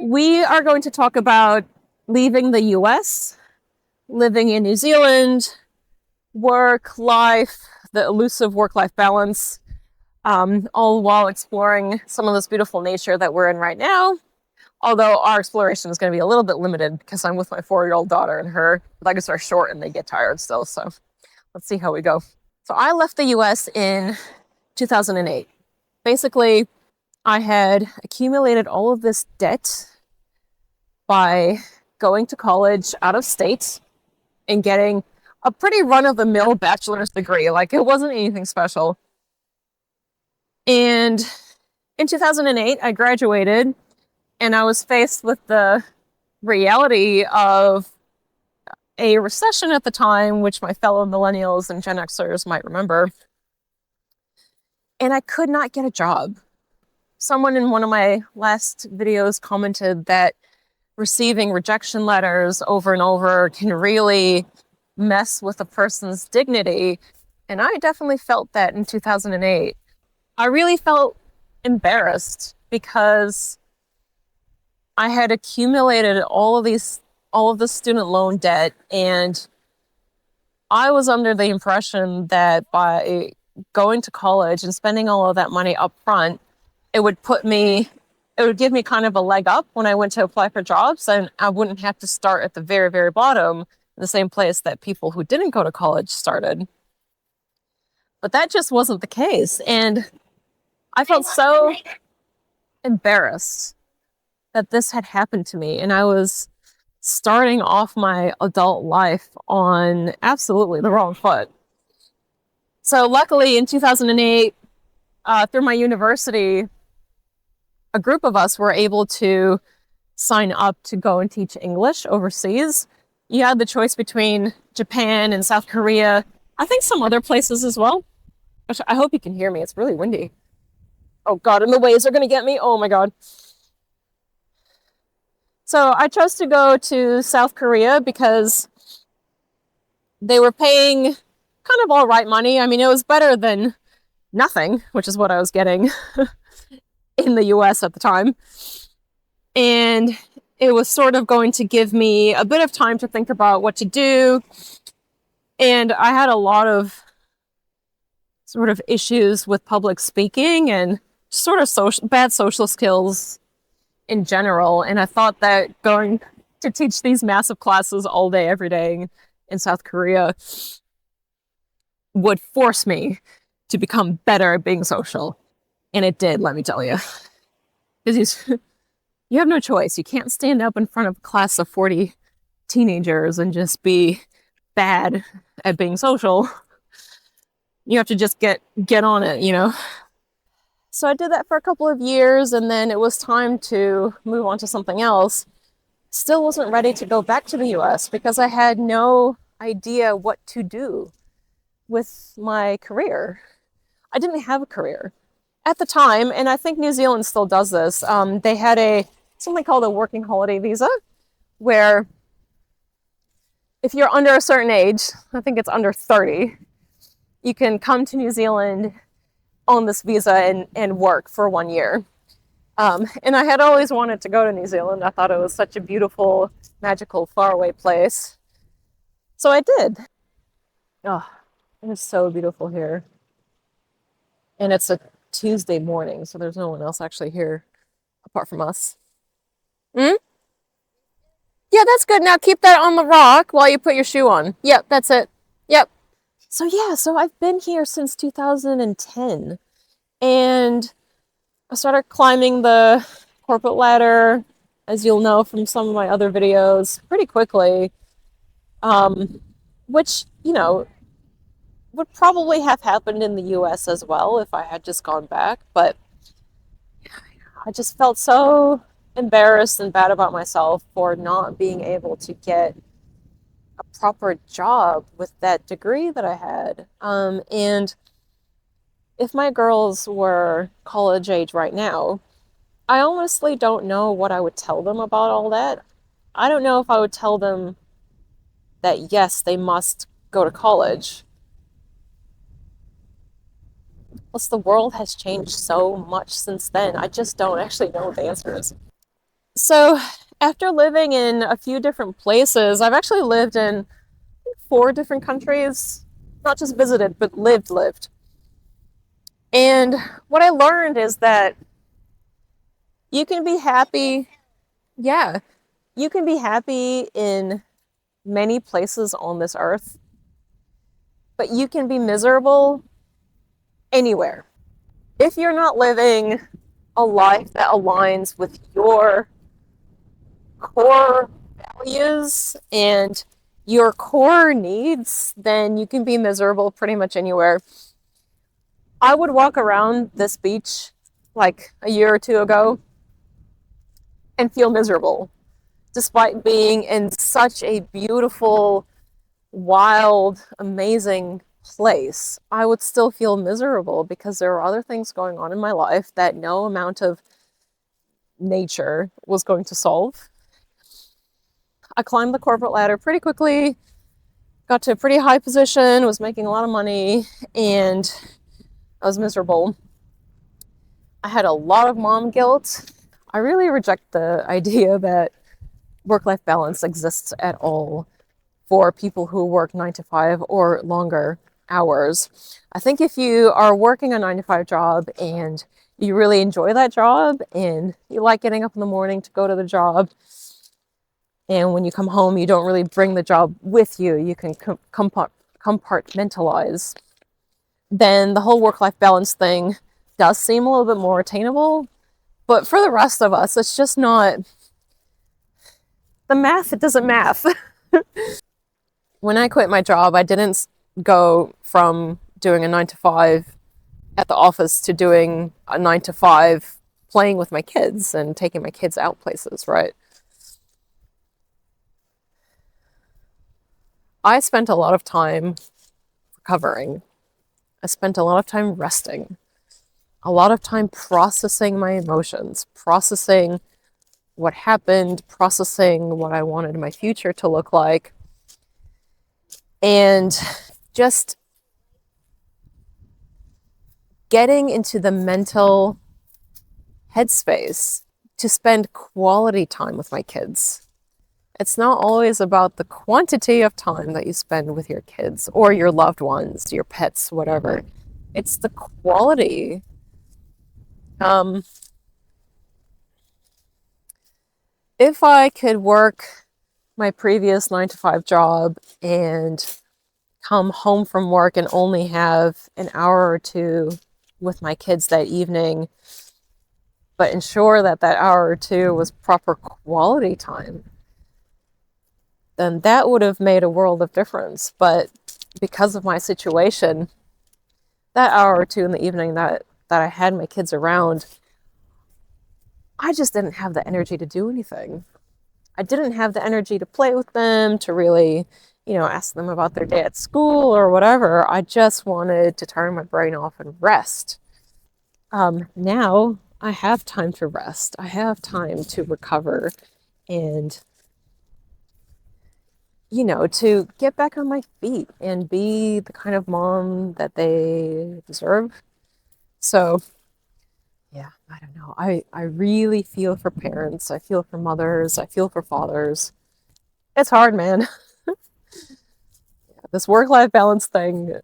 We are going to talk about leaving the US, living in New Zealand, work, life, the elusive work-life balance, all while exploring some of this beautiful nature that we're in right now. Although our exploration is going to be a little bit limited because I'm with my 4-year-old daughter and her legs are short and they get tired still. So let's see how we go. So I left the US in 2008. Basically, I had accumulated all of this debt by going to college out of state and getting a pretty run-of-the-mill bachelor's degree. Like, it wasn't anything special. And in 2008, I graduated, and I was faced with the reality of a recession at the time, which my fellow millennials and Gen Xers might remember. And I could not get a job. Someone in one of my last videos commented that receiving rejection letters over and over can really mess with a person's dignity. And I definitely felt that in 2008. I really felt embarrassed because I had accumulated all of the student loan debt, and I was under the impression that by going to college and spending all of that money up front, it would give me kind of a leg up when I went to apply for jobs, and I wouldn't have to start at the very, very bottom, in the same place that people who didn't go to college started. But that just wasn't the case. And I felt so embarrassed that this had happened to me. And I was starting off my adult life on absolutely the wrong foot. So luckily in 2008, through my university, a group of us were able to sign up to go and teach English overseas. You had the choice between Japan and South Korea. I think some other places as well. I hope you can hear me. It's really windy. Oh God, and the waves are going to get me. Oh my God. So I chose to go to South Korea because they were paying kind of all right money. I mean, it was better than nothing, which is what I was getting in the US at the time. And it was sort of going to give me a bit of time to think about what to do. And I had a lot of sort of issues with public speaking and sort of bad social skills in general. And I thought that going to teach these massive classes all day, every day in South Korea would force me to become better at being social. And it did, let me tell you. Because you have no choice. You can't stand up in front of a class of 40 teenagers and just be bad at being social. You have to just get on it, you know? So I did that for a couple of years, and then it was time to move on to something else. Still wasn't ready to go back to the US because I had no idea what to do with my career. I didn't have a career at the time, and I think New Zealand still does this. They had something called a working holiday visa, where if you're under a certain age, I think it's under 30, you can come to New Zealand on this visa and work for 1 year. And I had always wanted to go to New Zealand. I thought it was such a beautiful, magical, faraway place. So I did. Oh, it is so beautiful here. And it's a Tuesday morning, so there's no one else actually here apart from us. Yeah, that's good. Now keep that on the rock while you put your shoe on. Yep, that's it. Yep. So I've been here since 2010, and I started climbing the corporate ladder, as you'll know from some of my other videos, pretty quickly, which, you know, would probably have happened in the US as well if I had just gone back, but I just felt so embarrassed and bad about myself for not being able to get a proper job with that degree that I had. And if my girls were college age right now, I honestly don't know what I would tell them about all that. I don't know if I would tell them that, yes, they must go to college. Plus, the world has changed so much since then. I just don't actually know what the answer is. So after living in a few different places, I've actually lived in 4 different countries, not just visited, but lived. And what I learned is that you can be happy, yeah, you can be happy in many places on this earth, but you can be miserable anywhere. If you're not living a life that aligns with your core values and your core needs, then you can be miserable pretty much anywhere. I would walk around this beach like a year or two ago and feel miserable, despite being in such a beautiful, wild, amazing place. I would still feel miserable because there were other things going on in my life that no amount of nature was going to solve. I climbed the corporate ladder pretty quickly, got to a pretty high position, was making a lot of money, and I was miserable. I had a lot of mom guilt. I really reject the idea that work-life balance exists at all for people who work 9 to 5 or longer hours. I think if you are working a 9 to 5 job and you really enjoy that job and you like getting up in the morning to go to the job, and when you come home, you don't really bring the job with you, you can compartmentalize, then the whole work-life balance thing does seem a little bit more attainable. But for the rest of us, it's just not the math. It doesn't math. When I quit my job, I didn't go from doing a 9 to 5 at the office to doing a 9 to 5 playing with my kids and taking my kids out places, right? I spent a lot of time recovering. I spent a lot of time resting, a lot of time processing my emotions, processing what happened, processing what I wanted my future to look like, and just getting into the mental headspace to spend quality time with my kids. It's not always about the quantity of time that you spend with your kids or your loved ones, your pets, whatever. It's the quality. If I could work my previous 9 to 5 job and come home from work and only have an hour or two with my kids that evening, but ensure that that hour or two was proper quality time, then that would have made a world of difference. But because of my situation, that hour or two in the evening that I had my kids around, I just didn't have the energy to do anything. I didn't have the energy to play with them, to really, ask them about their day at school or whatever. I just wanted to turn my brain off and rest. Now I have time to rest. I have time to recover and, to get back on my feet and be the kind of mom that they deserve. So, yeah, I don't know. I really feel for parents. I feel for mothers. I feel for fathers. It's hard, man. This work-life balance thing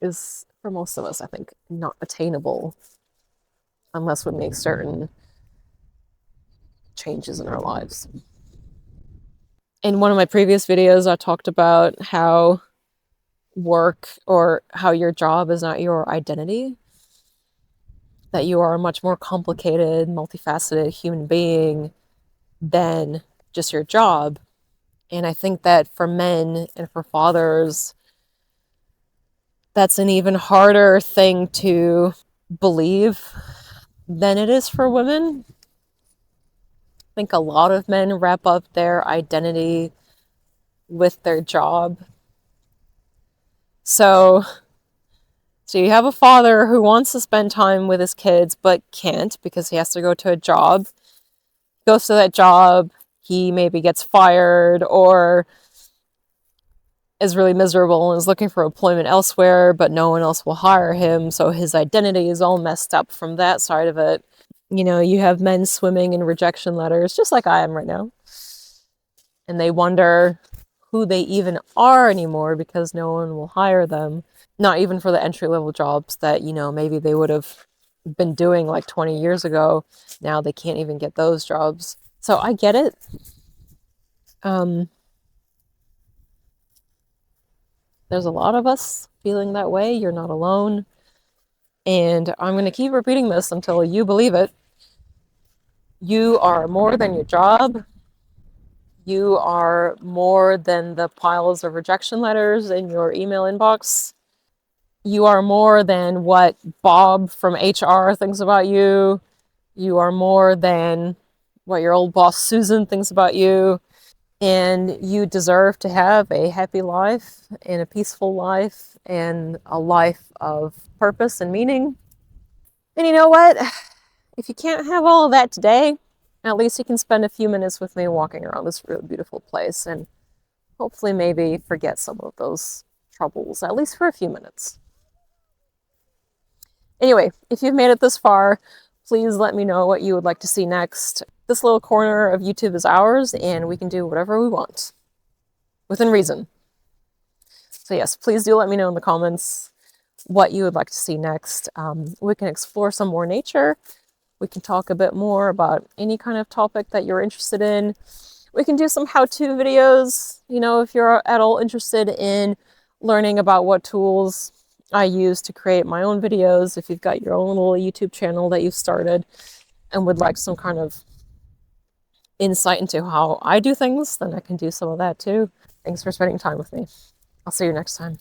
is, for most of us, I think, not attainable unless we make certain changes in our lives. In one of my previous videos, I talked about how work or how your job is not your identity, that you are a much more complicated, multifaceted human being than just your job. And I think that for men and for fathers, that's an even harder thing to believe than it is for women. I think a lot of men wrap up their identity with their job. So you have a father who wants to spend time with his kids but can't because he has to go to a job. Goes to that job, he maybe gets fired or is really miserable and is looking for employment elsewhere, but no one else will hire him, so his identity is all messed up from that side of it. You know, you have men swimming in rejection letters, just like I am right now. And they wonder who they even are anymore because no one will hire them. Not even for the entry-level jobs that, you know, maybe they would have been doing like 20 years ago. Now they can't even get those jobs. So I get it. There's a lot of us feeling that way. You're not alone. And I'm going to keep repeating this until you believe it. You are more than your job. You are more than the piles of rejection letters in your email inbox. You are more than what Bob from HR thinks about you. You are more than what your old boss Susan thinks about you. And you deserve to have a happy life and a peaceful life and a life of purpose and meaning. And you know what? If you can't have all of that today, at least you can spend a few minutes with me walking around this really beautiful place and hopefully maybe forget some of those troubles, at least for a few minutes. Anyway, if you've made it this far, please let me know what you would like to see next. This little corner of YouTube is ours, and we can do whatever we want, within reason. So yes, please do let me know in the comments what you would like to see next. We can explore some more nature. We can talk a bit more about any kind of topic that you're interested in. We can do some how-to videos, you know, if you're at all interested in learning about what tools I use to create my own videos. If you've got your own little YouTube channel that you've started and would like some kind of insight into how I do things, then I can do some of that too. Thanks for spending time with me. I'll see you next time.